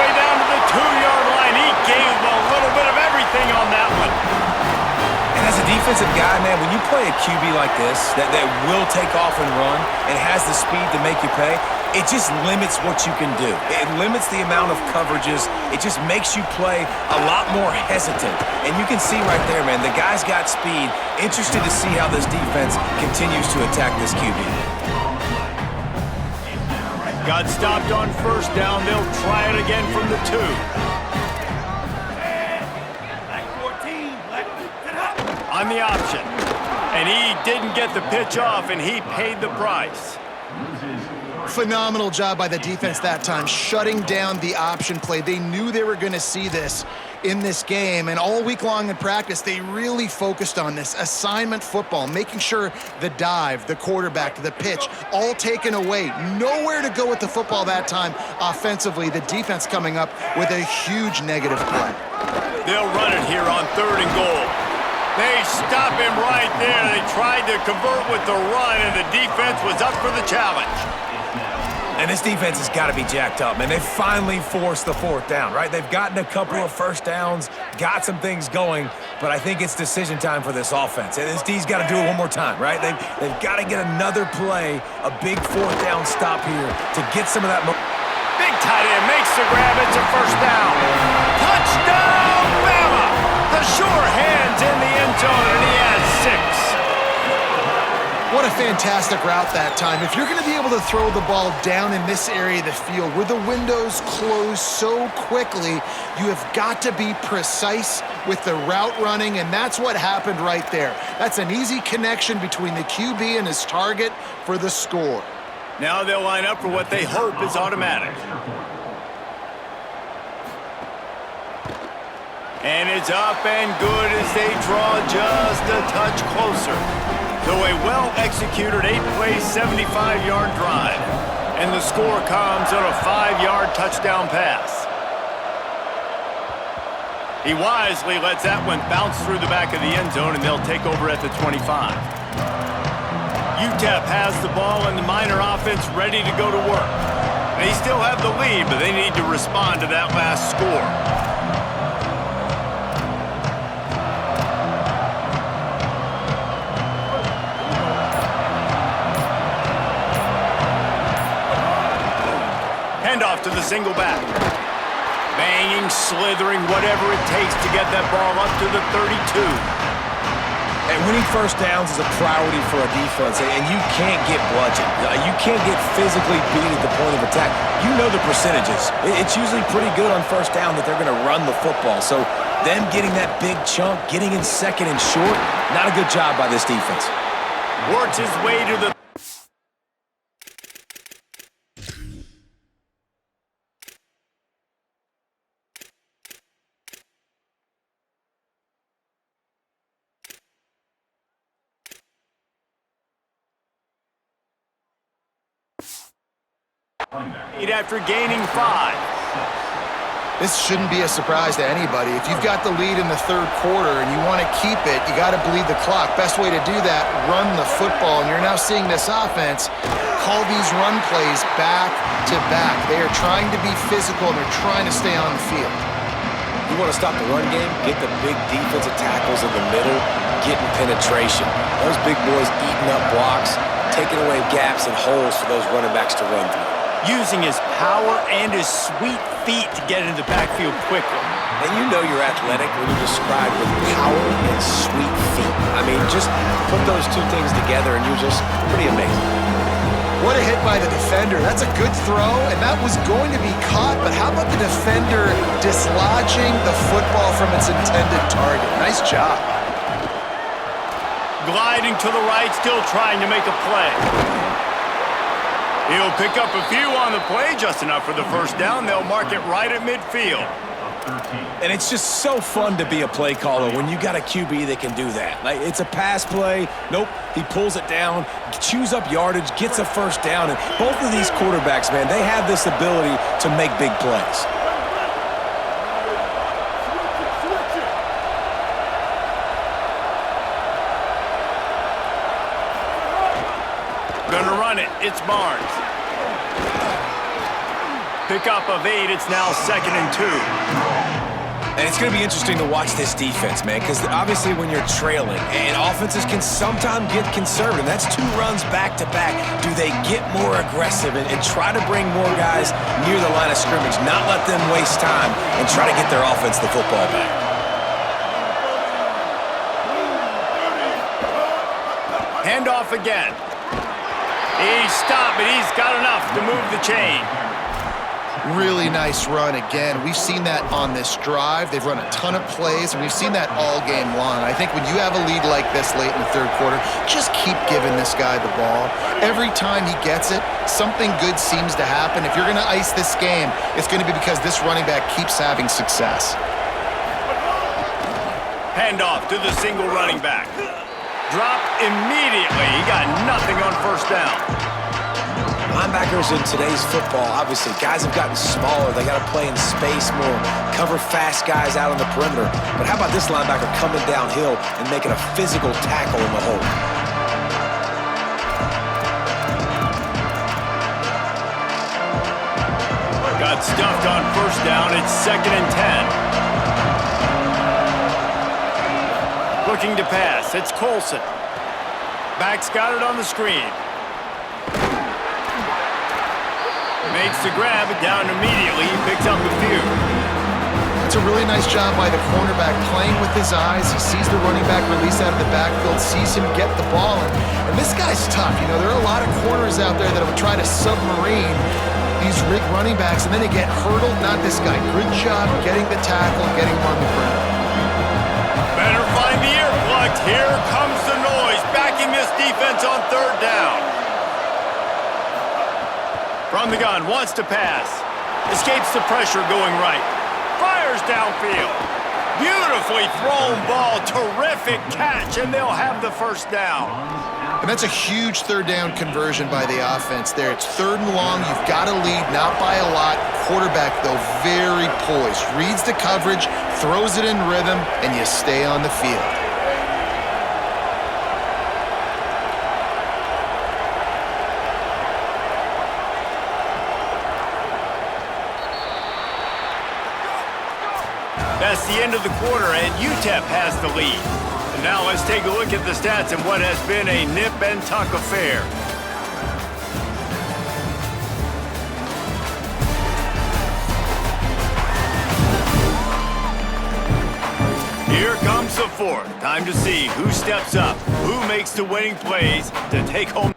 Speaker 4: defensive guy, man, when you play a QB like this that will take off and run and has the speed to make you pay, it just limits what you can do. It limits the amount of coverages. It just makes you play a lot more hesitant. And you can see right there, man, the guy's got speed. Interested to see how this defense continues to attack this QB.
Speaker 1: Got stopped on first down. They'll try it again from the 2. On the option. And he didn't get the pitch off, and he paid the price.
Speaker 3: Phenomenal job by the defense that time, shutting down the option play. They knew they were going to see this in this game, and all week long in practice, they really focused on this assignment football, making sure the dive, the quarterback, the pitch, all taken away. Nowhere to go with the football that time offensively. The defense coming up with a huge negative play.
Speaker 1: They'll run it here on 3rd and goal. They stop him right there. They tried to convert with the run, and the defense was up for the challenge.
Speaker 4: And this defense has got to be jacked up, man. They finally forced the 4th down, right? They've gotten a couple of first downs, got some things going, but I think it's decision time for this offense. And this D's got to do it one more time, right? They've got to get another play, a big 4th down stop here to get some of that.
Speaker 1: Big tight end makes the grab. It's a first down. Touchdown, Bama! The sure hands in the end zone, and he has 6.
Speaker 3: What a fantastic route that time. If you're going to be able to throw the ball down in this area of the field where the windows close so quickly, you have got to be precise with the route running, and that's what happened right there. That's an easy connection between the QB and his target for the score.
Speaker 1: Now they'll line up for what they hope is automatic. And it's up and good as they draw just a touch closer. So a well-executed 8-play, 75-yard drive. And the score comes on a 5-yard touchdown pass. He wisely lets that one bounce through the back of the end zone, and they'll take over at the 25. UTEP has the ball, and the Miner offense ready to go to work. They still have the lead, but they need to respond to that last score. Handoff to the single back. Banging, slithering, whatever it takes to get that ball up to the 32.
Speaker 4: And winning first downs is a priority for a defense, and you can't get bludgeoned. You can't get physically beat at the point of attack. You know the percentages. It's usually pretty good on first down that they're going to run the football. So them getting that big chunk, getting in 2nd and short, not a good job by this defense.
Speaker 1: Works his way to the... after gaining 5.
Speaker 3: This shouldn't be a surprise to anybody. If you've got the lead in the 3rd quarter and you want to keep it, you got to bleed the clock. Best way to do that, run the football. And you're now seeing this offense call these run plays back to back. They are trying to be physical, and they're trying to stay on the field.
Speaker 4: You want to stop the run game? Get the big defensive tackles in the middle, getting penetration. Those big boys eating up blocks, taking away gaps and holes for those running backs to run through.
Speaker 1: Using his power and his sweet feet to get into the backfield quickly.
Speaker 4: And you know you're athletic when you're described with power and sweet feet. I mean, just put those two things together and you're just pretty amazing.
Speaker 3: What a hit by the defender. That's a good throw, and that was going to be caught, but how about the defender dislodging the football from its intended target? Nice job.
Speaker 1: Gliding to the right, still trying to make a play. He'll pick up a few on the play, just enough for the first down. They'll mark it right at midfield.
Speaker 4: And it's just so fun to be a play caller when you got a QB that can do that. Like, it's a pass play. Nope, he pulls it down, chews up yardage, gets a first down. And both of these quarterbacks, man, they have this ability to make big plays.
Speaker 1: Gonna run it. It's Barnes. Pick up of 8. It's now 2nd and 2.
Speaker 4: And it's going to be interesting to watch this defense, man, because obviously when you're trailing, and offenses can sometimes get conservative. That's 2 runs back-to-back. Do they get more aggressive and try to bring more guys near the line of scrimmage, not let them waste time, and try to get their offense the football back?
Speaker 1: Handoff again. He's stopped, but he's got enough to move the chain.
Speaker 3: Really nice run again. We've seen that on this drive. They've run a ton of plays, and we've seen that all game long. I think when you have a lead like this late in the third quarter, just keep giving this guy the ball. Every time he gets it, something good seems to happen. If you're going to ice this game, it's going to be because this running back keeps having success.
Speaker 1: Handoff to the single running back. Drop immediately. He got nothing on first down.
Speaker 4: Linebackers in today's football, obviously, guys have gotten smaller. They got to play in space more, cover fast guys out on the perimeter. But how about this linebacker coming downhill and making a physical tackle in the hole?
Speaker 1: Got stuffed on first down. It's 2nd and 10. Looking to pass. It's Colson. Back's got it on the screen. Makes the grab, down immediately, he picks up a few.
Speaker 3: It's a really nice job by the cornerback playing with his eyes. He sees the running back release out of the backfield, sees him get the ball, and this guy's tough. You know, there are a lot of corners out there that will try to submarine these running backs, and then they get hurdled. Not this guy. Good job getting the tackle, getting him on the ground.
Speaker 1: Better find the earplugs. Here comes the noise, backing this defense on third down. From the gun, wants to pass. Escapes the pressure going right. Fires downfield. Beautifully thrown ball. Terrific catch, and they'll have the first down.
Speaker 3: And that's a huge third down conversion by the offense there. It's 3rd and long. You've got to lead, not by a lot. Quarterback, though, very poised. Reads the coverage, throws it in rhythm, and you stay on the field.
Speaker 1: That's the end of the quarter, and UTEP has the lead. And now let's take a look at the stats in what has been a nip-and-tuck affair. Here comes the fourth. Time to see who steps up, who makes the winning plays to take home.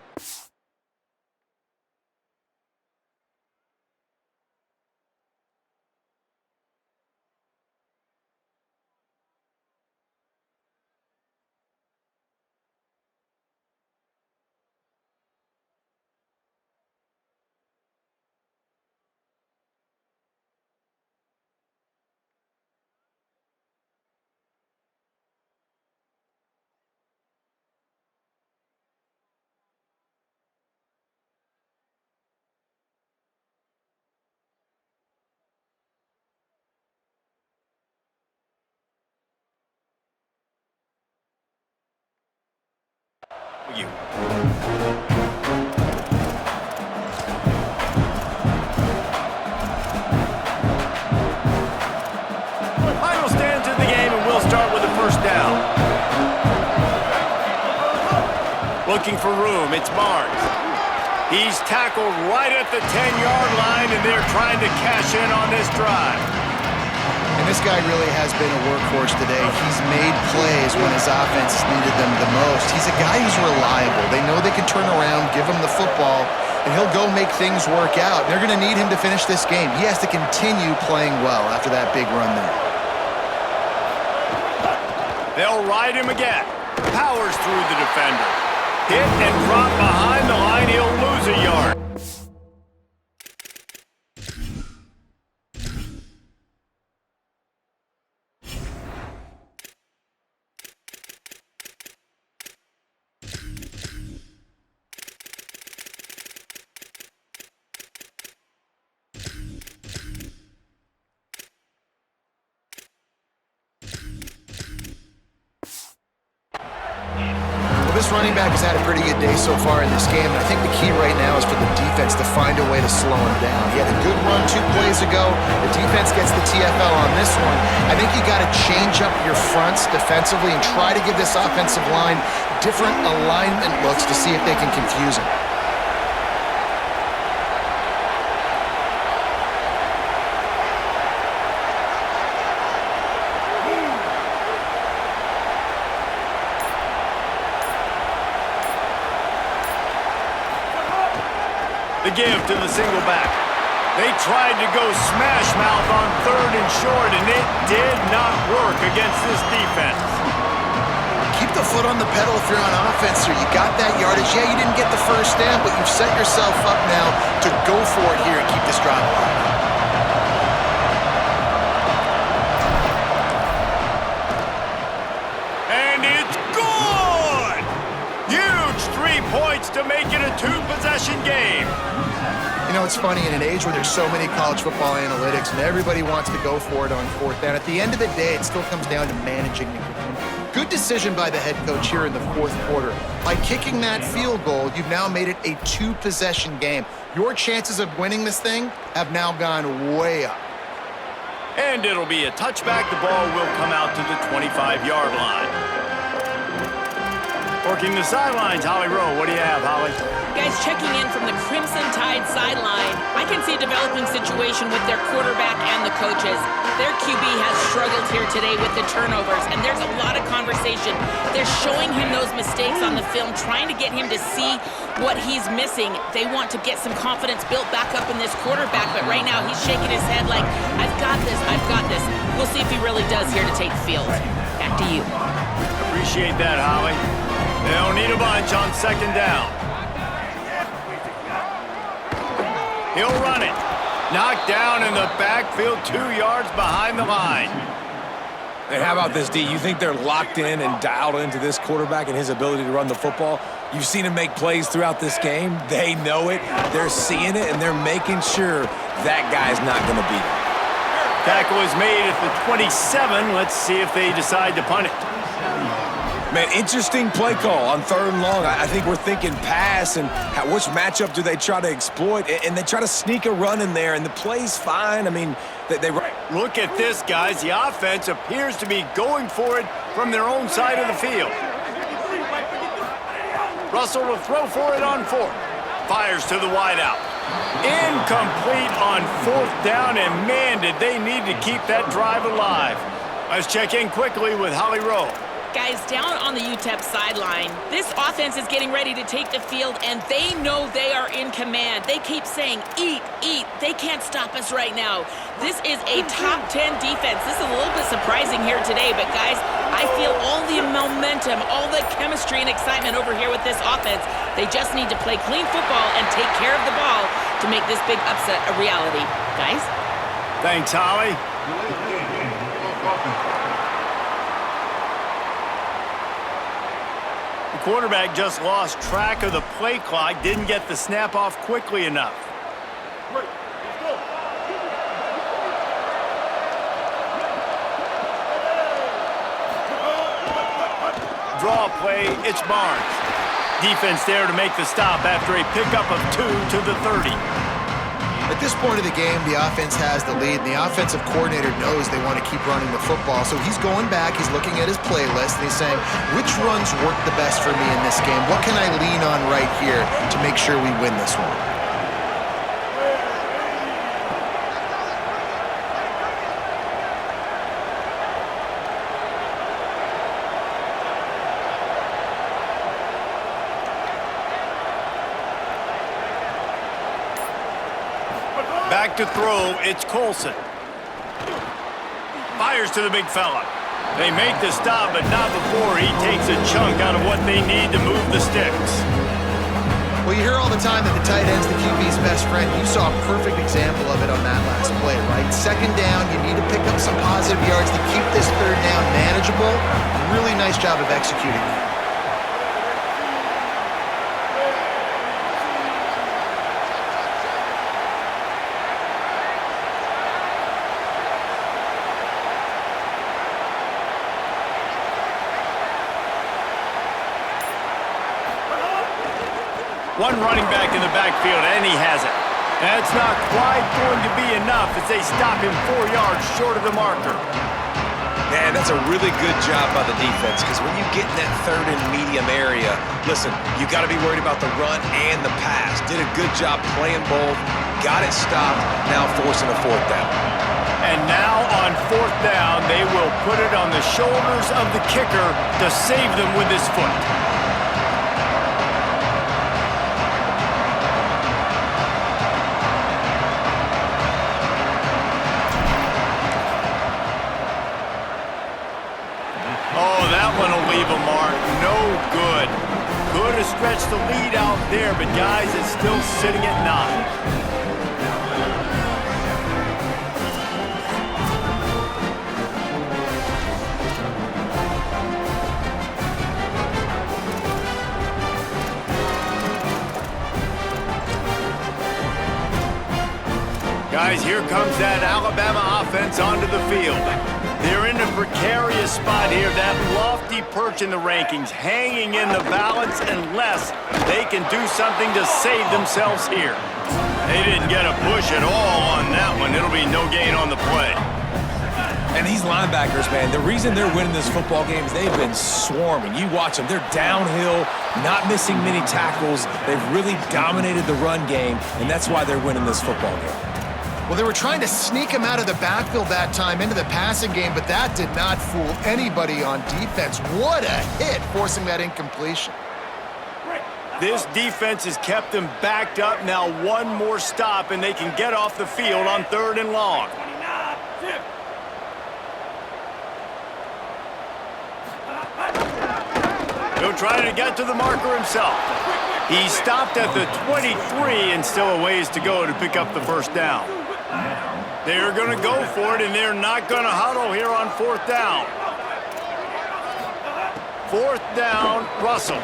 Speaker 1: You. Final stands in the game, and we'll start with the first down. Looking for room, it's Barnes. He's tackled right at the 10-yard line, and they're trying to cash in on this drive.
Speaker 3: And this guy really has been a workhorse today. He's made plays when his offense needed them the most. He's a guy who's reliable. They know they can turn around, give him the football, and he'll go make things work out. They're going to need him to finish this game. He has to continue playing well after that big run there.
Speaker 1: They'll ride him again. Powers through the defender. Hit and drop behind the line. He'll lose a yard.
Speaker 3: this running back has had a pretty good day so far in this game, and I think the key right now is for the defense to find a way to slow him down. He had a good run 2 plays ago. The defense gets the TFL on this one. I think you got to change up your fronts defensively and try to give this offensive line different alignment looks to see if they can confuse him.
Speaker 1: The give to the single back. They tried to go smash mouth on 3rd and short, and it did not work against this defense.
Speaker 3: Keep the foot on the pedal if you're on offense here. You got that yardage. Yeah, you didn't get the first down, but you've set yourself up now to go for it here and keep this drive alive.
Speaker 1: And it's good! Huge 3 points to make it a 2-possession game.
Speaker 3: You know, it's funny, in an age where there's so many college football analytics and everybody wants to go for it on 4th down, at the end of the day, it still comes down to managing the game. Good decision by the head coach here in the 4th quarter. By kicking that field goal, you've now made it a 2-possession game. Your chances of winning this thing have now gone way up.
Speaker 1: And it'll be a touchback. The ball will come out to the 25-yard line. Working the sidelines, Holly Rowe. What do you have, Holly?
Speaker 2: Guys, checking in from the Crimson Tide sideline, I can see a developing situation with their quarterback and the coaches. Their QB has struggled here today with the turnovers, and there's a lot of conversation. They're showing him those mistakes on the film, trying to get him to see what he's missing. They want to get some confidence built back up in this quarterback, but right now he's shaking his head like, I've got this, I've got this. We'll see if he really does here to take the field. Back to you.
Speaker 1: Appreciate that, Holly. They don't need a bunch on 2nd down. He'll run it. Knocked down in the backfield, 2 yards behind the line.
Speaker 4: And how about this, D? You think they're locked in and dialed into this quarterback and his ability to run the football? You've seen him make plays throughout this game. They know it. They're seeing it, and they're making sure that guy's not going to beat him.
Speaker 1: Tackle is made at the 27. Let's see if they decide to punt it.
Speaker 4: Man, interesting play call on 3rd and long. I think we're thinking pass and which matchup do they try to exploit, and they try to sneak a run in there, and the play's fine. I mean, they
Speaker 1: Look at this, guys. The offense appears to be going for it from their own side of the field. Russell will throw for it on 4th. Fires to the wideout. Incomplete on 4th down, and man, did they need to keep that drive alive. Let's check in quickly with Holly Rowe.
Speaker 2: Guys, down on the UTEP sideline, this offense is getting ready to take the field, and they know they are in command. They keep saying, eat, eat. They can't stop us right now. This is a top 10 defense. This is a little bit surprising here today, but guys, I feel all the momentum, all the chemistry and excitement over here with this offense. They just need to play clean football and take care of the ball to make this big upset a reality. Guys?
Speaker 1: Thanks, Holly. Quarterback just lost track of the play clock, didn't get the snap off quickly enough. Draw play, it's Barnes. Defense there to make the stop after a pickup of 2 to the 30.
Speaker 3: At this point of the game, the offense has the lead, and the offensive coordinator knows they want to keep running the football. So he's going back, he's looking at his playlist, and he's saying, which runs work the best for me in this game? What can I lean on right here to make sure we win this one?
Speaker 1: Back to throw, it's Colson. Fires to the big fella. They make the stop, but not before he takes a chunk out of what they need to move the sticks.
Speaker 3: Well, you hear all the time that the tight end's the QB's best friend. You saw a perfect example of it on that last play, right? 2nd down, you need to pick up some positive yards to keep this 3rd down manageable. Really nice job of executing that.
Speaker 1: One running back in the backfield, and he has it. That's not quite going to be enough as they stop him 4 yards short of the marker.
Speaker 4: Man, that's a really good job by the defense, because when you get in that third and medium area, listen, you got to be worried about the run and the pass. Did a good job playing both, got it stopped, now forcing a fourth down.
Speaker 1: And now on fourth down, they will put it on the shoulders of the kicker to save them with his foot. Oh, that one will leave a mark. No good. Could have stretched the lead out there, but guys, it's still sitting at 9. Guys, here comes that Alabama offense onto the field. They're in a precarious spot here, that lofty perch in the rankings, hanging in the balance unless they can do something to save themselves here. They didn't get a push at all on that one. It'll be no gain on the play.
Speaker 4: And these linebackers, man, the reason they're winning this football game is they've been swarming. You watch them. They're downhill, not missing many tackles. They've really dominated the run game, and that's why they're winning this football game.
Speaker 3: Well, they were trying to sneak him out of the backfield that time into the passing game, but that did not fool anybody on defense. What a hit, forcing that incompletion.
Speaker 1: This defense has them them backed up. Now one more stop, and they can get off the field on 3rd and long. He'll try to get to the marker himself. He stopped at the 23 and still a ways to go to pick up the first down. They're going to go for it, and they're not going to huddle here on 4th down. 4th down, Russell.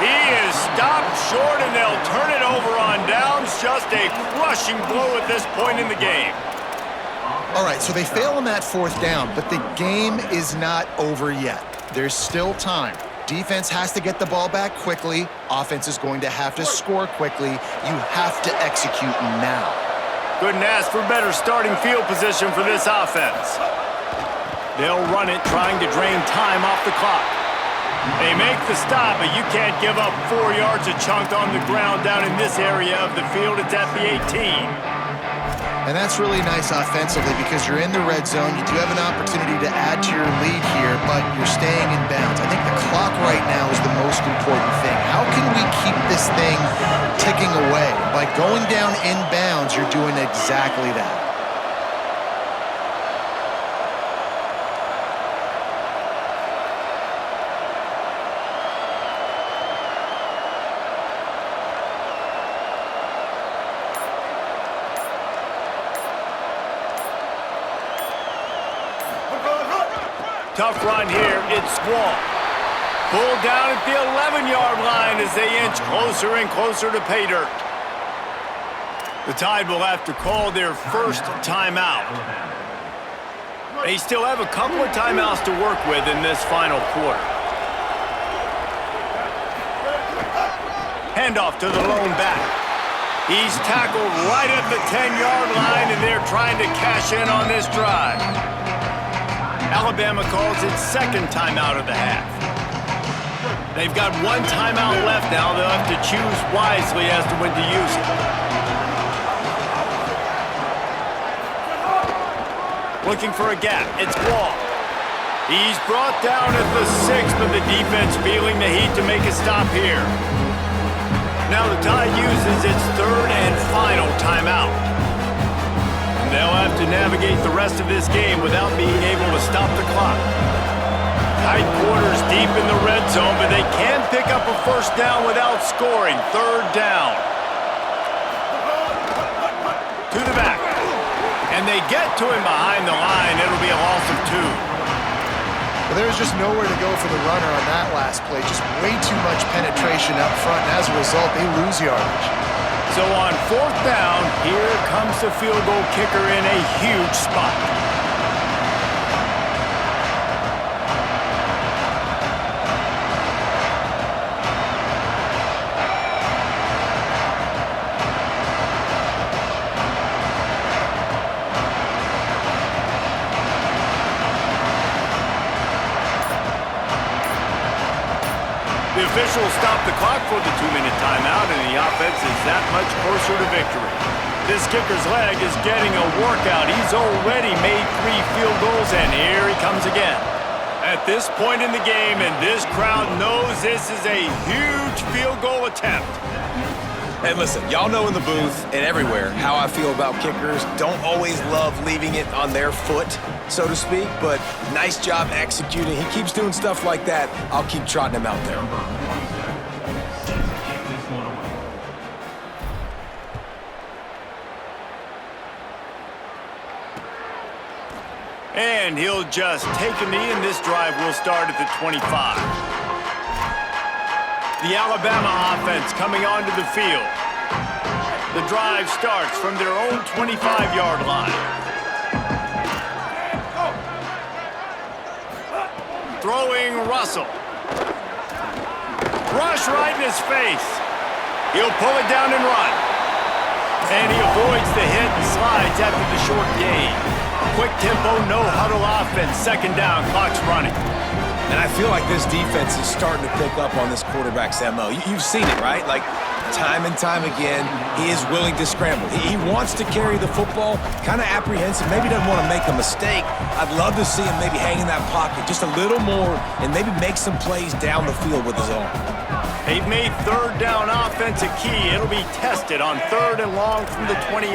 Speaker 1: He is stopped short, and they'll turn it over on downs. Just a crushing blow at this point in the game.
Speaker 3: All right, so they fail on that 4th down, but the game is not over yet. There's still time. Defense has to get the ball back quickly. Offense is going to have to score quickly. You have to execute now.
Speaker 1: Couldn't ask for better starting field position for this offense. They'll run it, trying to drain time off the clock. They make the stop, but you can't give up 4 yards a chunk on the ground down in this area of the field. It's at the 18.
Speaker 3: And that's really nice offensively because you're in the red zone. You do have an opportunity to add to your lead here, but you're staying in bounds. I think the clock right now is the most important thing. How can we keep this thing ticking away? By going down in bounds, you're doing exactly that.
Speaker 1: Tough run here. It's Squall. Pulled down at the 11-yard line as they inch closer and closer to pay dirt. The Tide will have to call their first timeout. They still have a couple of timeouts to work with in this final quarter. Handoff to the lone back. He's tackled right at the 10-yard line, and they're trying to cash in on this drive. Alabama calls its second timeout of the half. They've got one timeout left now. They'll have to choose wisely as to when to use it. Looking for a gap. It's Wall. He's brought down at the 6, but the defense feeling the heat to make a stop here. Now the Tide uses its third and final timeout. They'll have to navigate the rest of this game without being able to stop the clock. Tight quarters deep in the red zone, but they can pick up a first down without scoring. 3rd down. To the back. And they get to him behind the line. It'll be a loss of 2.
Speaker 3: Well, there's just nowhere to go for the runner on that last play. Just way too much penetration up front, and as a result, they lose yardage.
Speaker 1: So on 4th down, here comes the field goal kicker in a huge spot. officials stop the clock for the 2-minute timeout, and the offense is that much closer to victory. This kicker's leg is getting a workout. He's already made 3 field goals, and here he comes again. At this point in the game, and this crowd knows this is a huge field goal attempt.
Speaker 4: And listen, y'all know in the booth and everywhere how I feel about kickers. Don't always love leaving it on their foot, so to speak, but nice job executing. He keeps doing stuff like that. I'll keep trotting him out there.
Speaker 1: And he'll just take a knee, and this drive will start at the 25. The Alabama offense coming onto the field. The drive starts from their own 25-yard line. Throwing Russell. Rush right in his face. He'll pull it down and run. And he avoids the hit and slides after the short gain. Quick tempo, no huddle offense. Second down, clock's running.
Speaker 4: And I feel like this defense is starting to pick up on this quarterback's MO. You've seen it, right? Like, time and time again, he is willing to scramble. He wants to carry the football, kind of apprehensive, maybe doesn't want to make a mistake. I'd love to see him maybe hang in that pocket just a little more and maybe make some plays down the field with his arm.
Speaker 1: They've made third down offense a key. It'll be tested on 3rd and long from the 28.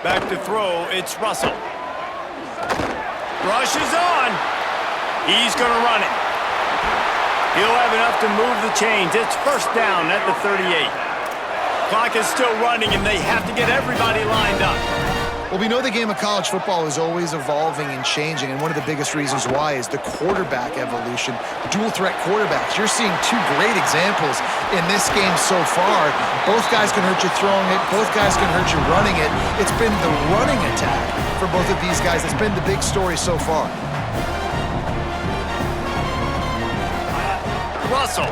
Speaker 1: Back to throw, it's Russell. Rush is on. He's going to run it. He'll have enough to move the chains. It's first down at the 38. Clock is still running, and they have to get everybody lined up.
Speaker 3: Well, we know the game of college football is always evolving and changing, and one of the biggest reasons why is the quarterback evolution. Dual-threat quarterbacks. You're seeing 2 great examples in this game so far. Both guys can hurt you throwing it. Both guys can hurt you running it. It's been the running attack for both of these guys that's been the big story so far.
Speaker 1: Russell.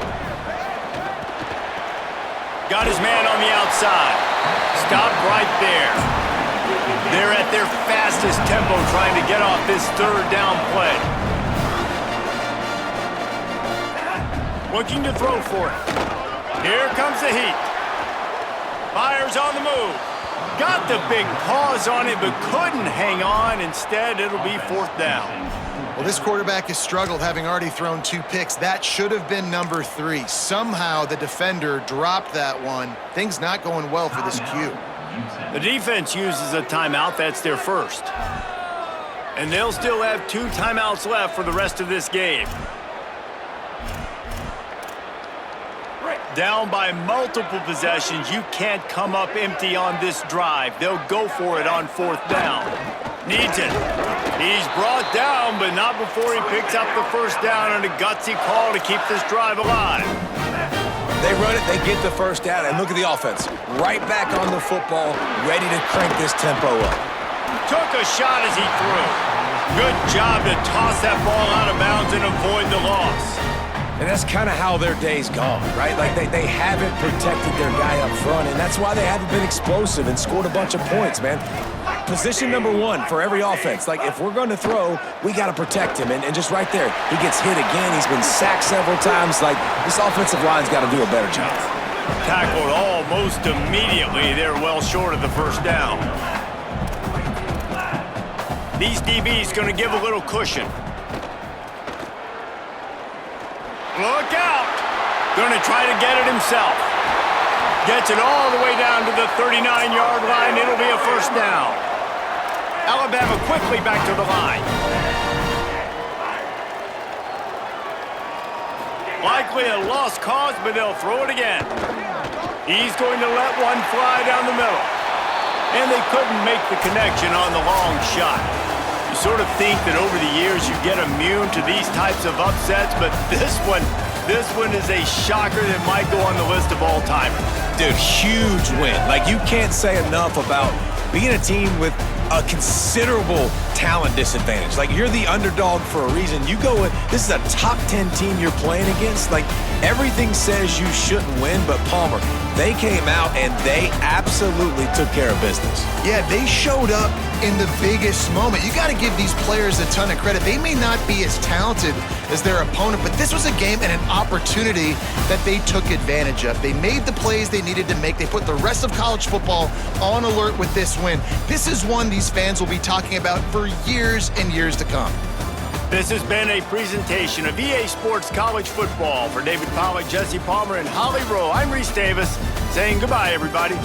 Speaker 1: Got his man on the outside. Stopped right there. They're at their fastest tempo trying to get off this 3rd down play. Looking to throw for it. Here comes the heat. Fires on the move. Got the big paws on it, but couldn't hang on. Instead, it'll be 4th down.
Speaker 3: Well, this quarterback has struggled, having already thrown 2 picks. That should have been number 3. Somehow the defender dropped that one. Things not going well for this Q.
Speaker 1: The defense uses a timeout. That's their first. And they'll still have 2 timeouts left for the rest of this game. Down by multiple possessions. You can't come up empty on this drive. They'll go for it on 4th down. Needs it. He's brought down, but not before he picks up the first down on a gutsy call to keep this drive alive.
Speaker 4: They run it, they get the first down, and look at the offense. Right back on the football, ready to crank this tempo up.
Speaker 1: Took a shot as he threw. Good job to toss that ball out of bounds and avoid the loss.
Speaker 4: And that's kind of how their day's gone, right? Like, they haven't protected their guy up front, and that's why they haven't been explosive and scored a bunch of points, man. Position number 1 for every offense. Like, if we're going to throw, we got to protect him. And just right there, he gets hit again. He's been sacked several times. Like, this offensive line's got to do a better job.
Speaker 1: Tackled almost immediately. They're well short of the first down. These DBs going to give a little cushion. Look out! Going to try to get it himself. Gets it all the way down to the 39-yard line. It'll be a first down. Alabama quickly back to the line. Likely a lost cause, but they'll throw it again. He's going to let one fly down the middle. And they couldn't make the connection on the long shot. You sort of think that over the years you get immune to these types of upsets, but this one is a shocker that might go on the list of all-timers.
Speaker 4: Dude, huge win. Like, you can't say enough about being a team with a considerable talent disadvantage. Like, you're the underdog for a reason. You go in, this is a top 10 team you're playing against. Like, everything says you shouldn't win, but Palmer, they came out and they absolutely took care of business.
Speaker 3: Yeah, they showed up in the biggest moment. You got to give these players a ton of credit. They may not be as talented as their opponent, but this was a game and an opportunity that they took advantage of. They made the plays they needed to make. They put the rest of college football on alert with this win. This is one these fans will be talking about for years and years to come.
Speaker 1: This has been a presentation of EA Sports College Football. For David Pollack, Jesse Palmer, and Holly Rowe, I'm Reese Davis saying goodbye, everybody.